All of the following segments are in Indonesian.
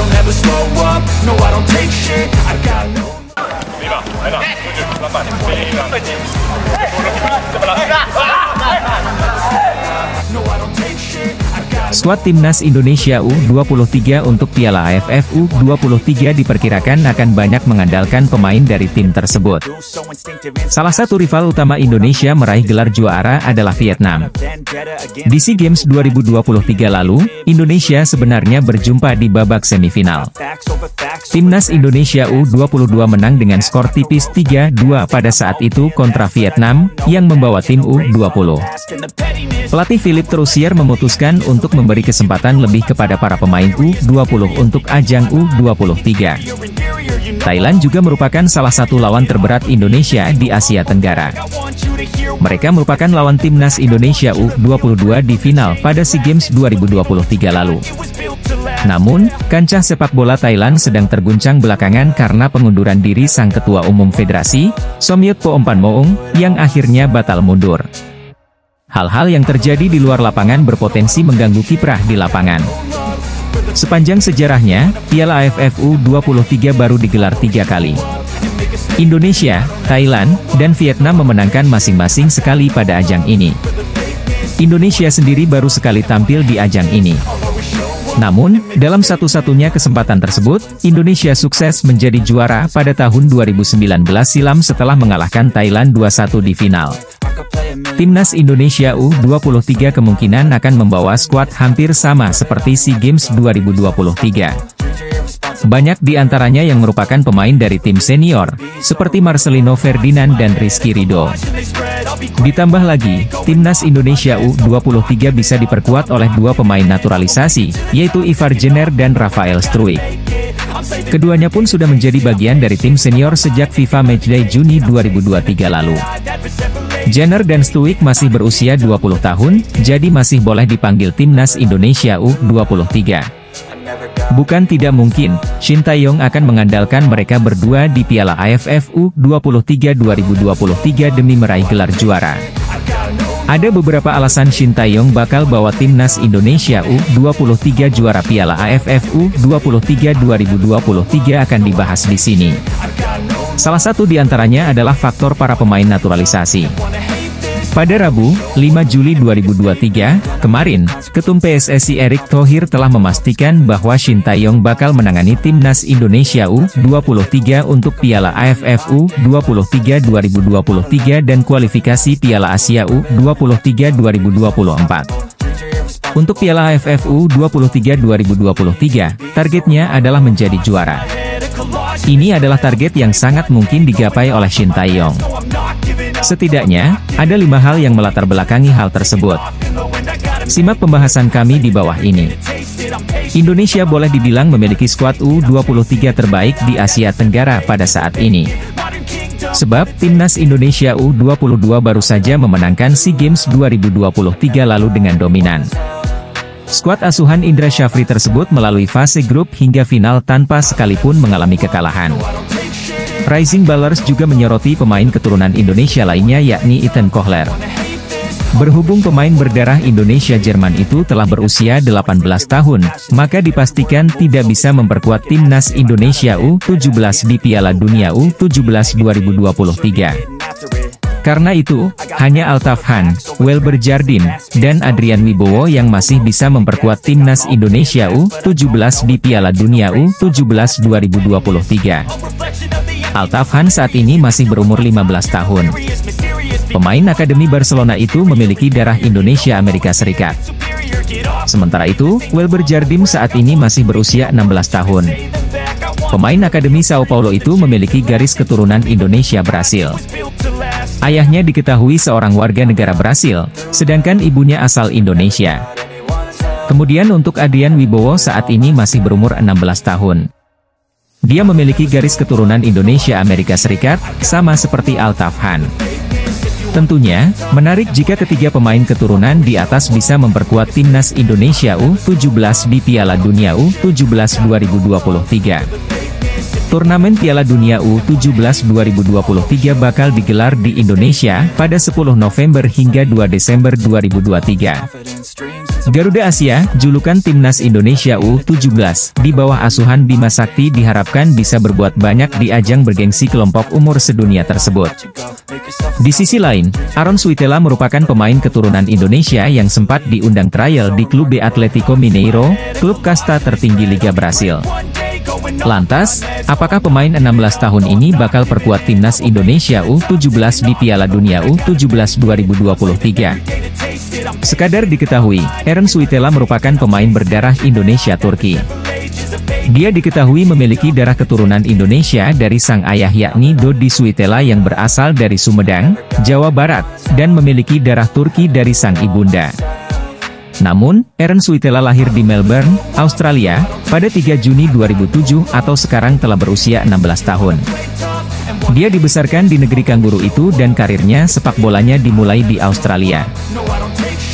don't ever slow up, no I don't take shit, I got no. No I don't take shit. Skuad Timnas Indonesia U23 untuk Piala AFF U23 diperkirakan akan banyak mengandalkan pemain dari tim tersebut. Salah satu rival utama Indonesia meraih gelar juara adalah Vietnam. Di SEA Games 2023 lalu, Indonesia sebenarnya berjumpa di babak semifinal. Timnas Indonesia U22 menang dengan skor tipis 3-2 pada saat itu kontra Vietnam, yang membawa tim U20. Pelatih Philippe Troussier memutuskan untuk memberi kesempatan lebih kepada para pemain U20 untuk ajang U23. Thailand juga merupakan salah satu lawan terberat Indonesia di Asia Tenggara. Mereka merupakan lawan Timnas Indonesia U22 di final pada SEA Games 2023 lalu. Namun, kancah sepak bola Thailand sedang terguncang belakangan karena pengunduran diri sang ketua umum federasi, Somyut Phompanmoong, yang akhirnya batal mundur. Hal-hal yang terjadi di luar lapangan berpotensi mengganggu kiprah di lapangan. Sepanjang sejarahnya, Piala AFF U23 baru digelar 3 kali. Indonesia, Thailand, dan Vietnam memenangkan masing-masing sekali pada ajang ini. Indonesia sendiri baru sekali tampil di ajang ini. Namun, dalam satu-satunya kesempatan tersebut, Indonesia sukses menjadi juara pada tahun 2019 silam setelah mengalahkan Thailand 2-1 di final. Timnas Indonesia U23 kemungkinan akan membawa skuad hampir sama seperti SEA Games 2023. Banyak di antaranya yang merupakan pemain dari tim senior, seperti Marcelino Ferdinand dan Rizky Ridho. Ditambah lagi, Timnas Indonesia U23 bisa diperkuat oleh 2 pemain naturalisasi, yaitu Ivar Jenner dan Rafael Struijk. Keduanya pun sudah menjadi bagian dari tim senior sejak FIFA Matchday Juni 2023 lalu. Jenner dan Struijk masih berusia 20 tahun, jadi masih boleh dipanggil Timnas Indonesia U23. Bukan tidak mungkin, Shin Tae-yong akan mengandalkan mereka berdua di Piala AFF U23 2023 demi meraih gelar juara. Ada beberapa alasan Shin Tae-yong bakal bawa Timnas Indonesia U23 juara Piala AFF U23 2023 akan dibahas di sini. Salah satu di antaranya adalah faktor para pemain naturalisasi. Pada Rabu, 5 Juli 2023, kemarin, Ketum PSSI Erick Thohir telah memastikan bahwa Shin Tae-yong bakal menangani Timnas Indonesia U23 untuk Piala AFF U23 2023 dan kualifikasi Piala Asia U23 2024. Untuk Piala AFF U23 2023, targetnya adalah menjadi juara. Ini adalah target yang sangat mungkin digapai oleh Shin Tae-yong. Setidaknya, ada 5 hal yang melatar belakangi hal tersebut. Simak pembahasan kami di bawah ini. Indonesia boleh dibilang memiliki skuad U23 terbaik di Asia Tenggara pada saat ini. Sebab, Timnas Indonesia U22 baru saja memenangkan SEA Games 2023 lalu dengan dominan. Skuad asuhan Indra Syafri tersebut melalui fase grup hingga final tanpa sekalipun mengalami kekalahan. Rising Ballers juga menyoroti pemain keturunan Indonesia lainnya yakni Ethan Kohler. Berhubung pemain berdarah Indonesia-Jerman itu telah berusia 18 tahun, maka dipastikan tidak bisa memperkuat Timnas Indonesia U17 di Piala Dunia U17 2023. Karena itu, hanya Altaf Han, Welber Jardim, dan Adrian Wibowo yang masih bisa memperkuat Timnas Indonesia U17 di Piala Dunia U17 2023. Altaf Han saat ini masih berumur 15 tahun. Pemain Akademi Barcelona itu memiliki darah Indonesia Amerika Serikat. Sementara itu, Welber Jardim saat ini masih berusia 16 tahun. Pemain Akademi Sao Paulo itu memiliki garis keturunan Indonesia Brasil. Ayahnya diketahui seorang warga negara Brasil, sedangkan ibunya asal Indonesia. Kemudian untuk Adrian Wibowo saat ini masih berumur 16 tahun. Dia memiliki garis keturunan Indonesia Amerika Serikat, sama seperti Altaf Han. Tentunya, menarik jika ketiga pemain keturunan di atas bisa memperkuat Timnas Indonesia U17 di Piala Dunia U17 2023. Turnamen Piala Dunia U17 2023 bakal digelar di Indonesia pada 10 November hingga 2 Desember 2023. Garuda Asia, julukan Timnas Indonesia U17, di bawah asuhan Bima Sakti diharapkan bisa berbuat banyak di ajang bergengsi kelompok umur sedunia tersebut. Di sisi lain, Aron Suitela merupakan pemain keturunan Indonesia yang sempat diundang trial di Clube Atlético Mineiro, klub kasta tertinggi Liga Brasil. Lantas, apakah pemain 16 tahun ini bakal perkuat Timnas Indonesia U17 di Piala Dunia U17 2023? Sekadar diketahui, Aron Suitela merupakan pemain berdarah Indonesia-Turki. Dia diketahui memiliki darah keturunan Indonesia dari sang ayah yakni Dodi Suitela yang berasal dari Sumedang, Jawa Barat, dan memiliki darah Turki dari sang ibunda. Namun, Aron Suitela lahir di Melbourne, Australia, pada 3 Juni 2007 atau sekarang telah berusia 16 tahun. Dia dibesarkan di negeri kanguru itu dan karirnya sepak bolanya dimulai di Australia.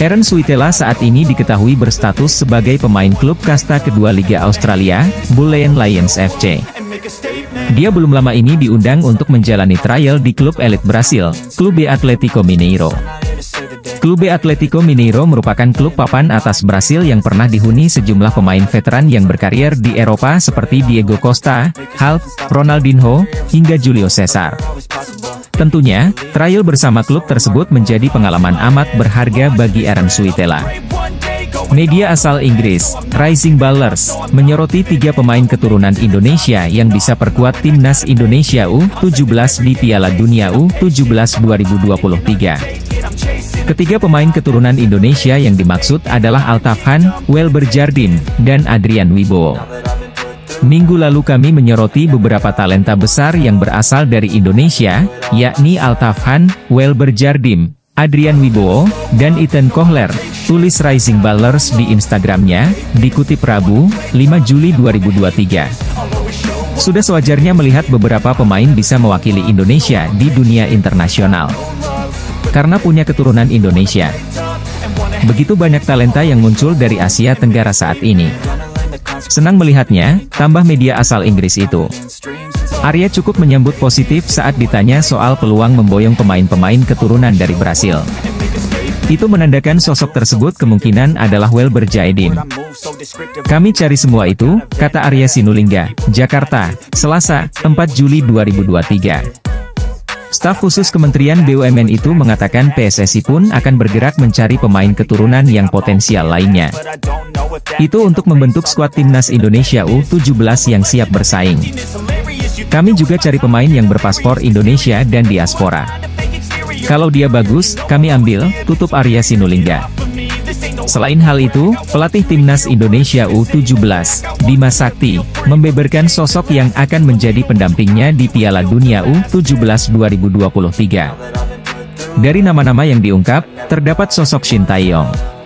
Aron Suitela saat ini diketahui berstatus sebagai pemain klub kasta kedua Liga Australia, Bulleen Lions FC. Dia belum lama ini diundang untuk menjalani trial di klub elit Brasil, Clube Atlético Mineiro. Clube Atlético Mineiro merupakan klub papan atas Brasil yang pernah dihuni sejumlah pemain veteran yang berkarier di Eropa seperti Diego Costa, Hulk, Ronaldinho, hingga Julio Cesar. Tentunya, trial bersama klub tersebut menjadi pengalaman amat berharga bagi Aron Suitela. Media asal Inggris, Rising Ballers, menyoroti 3 pemain keturunan Indonesia yang bisa perkuat Timnas Indonesia U17 di Piala Dunia U17 2023. Ketiga pemain keturunan Indonesia yang dimaksud adalah Altafhan, Welber Jardim, dan Adrian Wibowo. Minggu lalu kami menyoroti beberapa talenta besar yang berasal dari Indonesia, yakni Altafhan, Welber Jardim, Adrian Wibowo, dan Ethan Kohler, tulis Rising Ballers di Instagramnya, dikutip Rabu, 5 Juli 2023. Sudah sewajarnya melihat beberapa pemain bisa mewakili Indonesia di dunia internasional. Karena punya keturunan Indonesia. Begitu banyak talenta yang muncul dari Asia Tenggara saat ini. Senang melihatnya, tambah media asal Inggris itu. Arya cukup menyambut positif saat ditanya soal peluang memboyong pemain-pemain keturunan dari Brasil. Itu menandakan sosok tersebut kemungkinan adalah Welber Jardim. Kami cari semua itu, kata Arya Sinulinga, Jakarta, Selasa, 4 Juli 2023. Staf khusus Kementerian BUMN itu mengatakan PSSI pun akan bergerak mencari pemain keturunan yang potensial lainnya. Itu untuk membentuk skuad Timnas Indonesia U17 yang siap bersaing. Kami juga cari pemain yang berpaspor Indonesia dan diaspora. Kalau dia bagus, kami ambil, tutup Arya Sinulinga. Selain hal itu, pelatih Timnas Indonesia U17, Bima Sakti, membeberkan sosok yang akan menjadi pendampingnya di Piala Dunia U17 2023. Dari nama-nama yang diungkap, terdapat sosok Shin Tae-yong.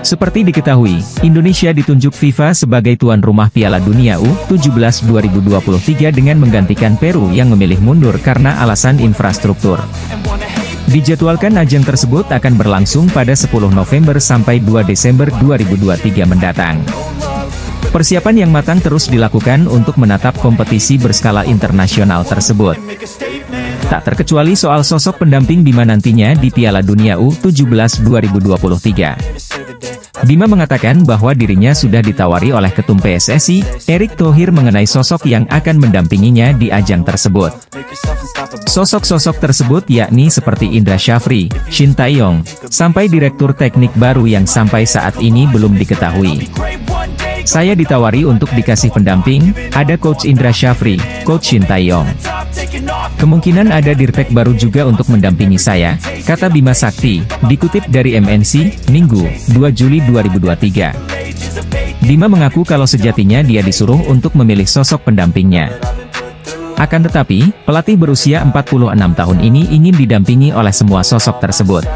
Seperti diketahui, Indonesia ditunjuk FIFA sebagai tuan rumah Piala Dunia U17 2023 dengan menggantikan Peru yang memilih mundur karena alasan infrastruktur. Dijadwalkan ajang tersebut akan berlangsung pada 10 November sampai 2 Desember 2023 mendatang. Persiapan yang matang terus dilakukan untuk menatap kompetisi berskala internasional tersebut. Tak terkecuali soal sosok pendamping Bima nantinya di Piala Dunia U17 2023. Bima mengatakan bahwa dirinya sudah ditawari oleh Ketum PSSI, Erick Thohir mengenai sosok yang akan mendampinginya di ajang tersebut. Sosok-sosok tersebut yakni seperti Indra Syafri, Shin Tae-yong, sampai Direktur Teknik baru yang sampai saat ini belum diketahui. Saya ditawari untuk dikasih pendamping, ada Coach Indra Syafri, Coach Shin Tae-yong. Kemungkinan ada Dirtek baru juga untuk mendampingi saya, kata Bima Sakti, dikutip dari MNC, Minggu, 2 Juli 2023. Bima mengaku kalau sejatinya dia disuruh untuk memilih sosok pendampingnya. Akan tetapi, pelatih berusia 46 tahun ini ingin didampingi oleh semua sosok tersebut.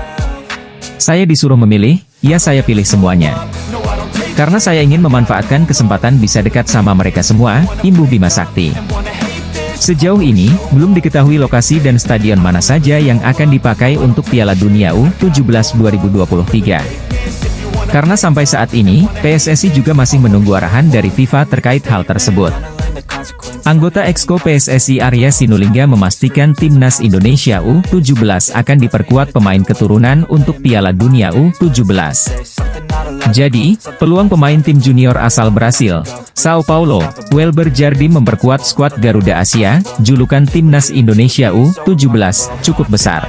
Saya disuruh memilih, ya saya pilih semuanya. Karena saya ingin memanfaatkan kesempatan bisa dekat sama mereka semua, imbuh Bima Sakti. Sejauh ini, belum diketahui lokasi dan stadion mana saja yang akan dipakai untuk Piala Dunia U17 2023. Karena sampai saat ini, PSSI juga masih menunggu arahan dari FIFA terkait hal tersebut. Anggota Exco PSSI Arya Sinulinga memastikan Timnas Indonesia U17 akan diperkuat pemain keturunan untuk Piala Dunia U17. Jadi, peluang pemain tim junior asal Brasil, Sao Paulo, Welber Jardim memperkuat skuad Garuda Asia, julukan Timnas Indonesia U17, cukup besar.